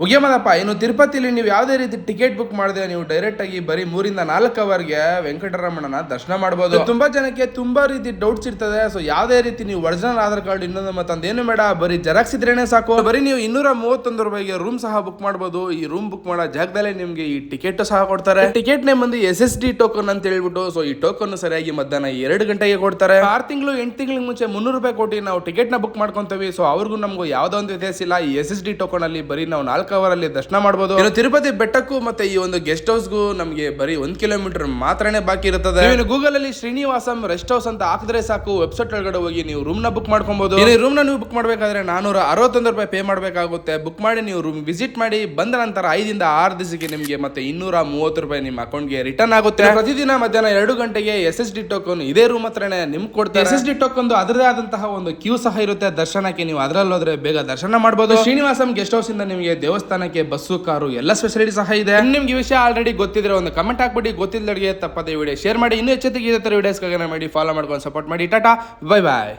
ಮುಗಿಯಮ್ಮದಪ್ಪ. ಇನ್ನು ತಿರುಪತಿಲಿ ನೀವು ಯಾವುದೇ ರೀತಿ ಟಿಕೆಟ್ ಬುಕ್ ಮಾಡಿದ್ರೆ ನೀವು ಡೈರೆಕ್ಟ್ ಆಗಿ ಬರೀ 3-4 ಅವರ್ಗೆ ವೆಂಕಟರಮಣನ ದರ್ಶನ ಮಾಡಬಹುದು. ತುಂಬಾ ಜನಕ್ಕೆ ತುಂಬಾ ರೀತಿ ಡೌಟ್ಸ್ ಇರ್ತದೆ. ಸೊ ಯಾವುದೇ ರೀತಿ ನೀವು ಒರಿಜಿನಲ್ ಆಧಾರ್ ಕಾರ್ಡ್ ಇನ್ನೊಂದು ಮತ್ತೊಂದೇನು ಬೇಡ, ಬರೀ ಜೆರಾಕ್ಸ್ ಇದ್ರೇನೆ ಸಾಕು. ಬರೀ ನೀವು 231 ರೂಪಾಯಿಗೆ ರೂಮ್ ಸಹ ಬುಕ್ ಮಾಡಬಹುದು. ಈ ರೂಮ್ ಬುಕ್ ಮಾಡೋ ಜಾಗದಲ್ಲೇ ನಿಮ್ಗೆ ಈ ಟಿಕೆಟ್ ಸಹ ಕೊಡ್ತಾರೆ. ಟಿಕೆಟ್ ನೇಮ್ ಬಂದು SSD ಟೋಕನ್ ಅಂತ ಹೇಳ್ಬಿಟ್ಟು, ಸೊ ಈ ಟೋಕನ್ ಸರಿಯಾಗಿ ಮಧ್ಯಾಹ್ನ 2 ಗಂಟೆಗೆ ಕೊಡ್ತಾರೆ. 6 ತಿಂಗಳು 8 ತಿಂಗಳಿಗೆ ಮುಂಚೆ 300 ರೂಪಾಯಿ ಕೊಟ್ಟು ನಾವು ಟಿಕೆಟ್ ನ ಬುಕ್ ಮಾಡ್ಕೊಂತೀವಿ. ಸೊ ಅವ್ರಿಗೂ ನಮಗೂ ಯಾವ್ದೋ ಒಂದು ವ್ಯತ್ಯಾಸ ಇಲ್ಲ. ಈ SSD ಟೋಕನ್ ಅಲ್ಲಿ ಬರೀ ನಾವು 4 ಅವರಲ್ಲಿ ದರ್ಶನ ಮಾಡಬಹುದು. ತಿರುಪತಿ ಬೆಟ್ಟಕ್ಕೂ ಮತ್ತೆ ಈ ಒಂದು ಗೆಸ್ಟ್ ಹೌಸ್ ಗೂ ನಮಗೆ ಬರೀ 1 ಕಿಲೋಮೀಟರ್ ಮಾತ್ರನೇ ಬಾಕಿ ಇರುತ್ತದೆ. ನೀವು ಗೂಗಲ್ ಅಲ್ಲಿ ಶ್ರೀನಿವಾಸಂ ರೆಸ್ಟ್ ಹೌಸ್ ಅಂತ ಹಾಕಿದ್ರೆ ಸಾಕು, ವೆಬ್ಸೈಟ್ ಒಳಗಡೆ ಹೋಗಿ ನೀವು ರೂಮ್ ನ ಬುಕ್ ಮಾಡ್ಕೊಬಹುದು. ಈ ರೂಮ್ ನ ನೀವು ಬುಕ್ ಮಾಡಬೇಕಾದ್ರೆ 461 ರೂಪಾಯಿ ಪೇ ಮಾಡಬೇಕಾಗುತ್ತೆ. ಬುಕ್ ಮಾಡಿ ನೀವು ರೂಮ್ ವಿಸಿಟ್ ಮಾಡಿ ಬಂದ ನಂತರ 5 ರಿಂದ 6 ದಿವಸಕ್ಕೆ ನಿಮಗೆ ಮತ್ತೆ 230 ರೂಪಾಯಿ ನಿಮ್ಮ ಅಕೌಂಟ್ ಗೆ ರಿಟರ್ನ್ ಆಗುತ್ತೆ. ಪ್ರತಿದಿನ ಮಧ್ಯಾಹ್ನ 2 ಗಂಟೆಗೆ SSD ಟೋಕನ್ ಇದೇ ರೂಮ್ ಹತ್ರನೇ ನಿಮ್ಗೆ ಕೊಡ್ತಾರೆ. SSD ಟೋಕನ್ ಅದರದೇ ಆದಂತಹ ಒಂದು ಕ್ಯೂ ಸಹ ಇರುತ್ತೆ ದರ್ಶನಕ್ಕೆ. ನೀವು ಅದರಲ್ಲಿ ಹೋದ್ರೆ ಬೇಗ ದರ್ಶನ ಮಾಡಬಹುದು. ಶ್ರೀನಿವಾಸಂ ಗೆಸ್ಟ್ ಹೌಸ್ ಇಂದ ನಿಮಗೆ ದೇವಸ್ಥಾನಕ್ಕೆ ಬಸ್ಸು, ಕಾರು ಎಲ್ಲ ಫೆಸಿಲಿಟಿ ಸಹ ಇದೆ. ನಿಮ್ಗೆ ವಿಷಯ ಆಲ್ರೆಡಿ ಗೊತ್ತಿದ್ರೆ ಒಂದು ಕಮೆಂಟ್ ಹಾಕ್ಬಿಟ್ಟು, ಗೊತ್ತಿಲ್ಲದವರಿಗೆ ತಪ್ಪದೆ ವಿಡಿಯೋ ಶೇರ್ ಮಾಡಿ. ಇನ್ನೂ ಹೆಚ್ಚಿಗೆ ಇದೇ ತರ ವಿಡಿಯೋಸ್ಗಾಗಿ ಮಾಡಿ, ಫಾಲೋ ಮಾಡ್ಕೊಂಡು ಸಪೋರ್ಟ್ ಮಾಡಿ. ಟಾಟಾ, ಬೈ ಬಾಯ್.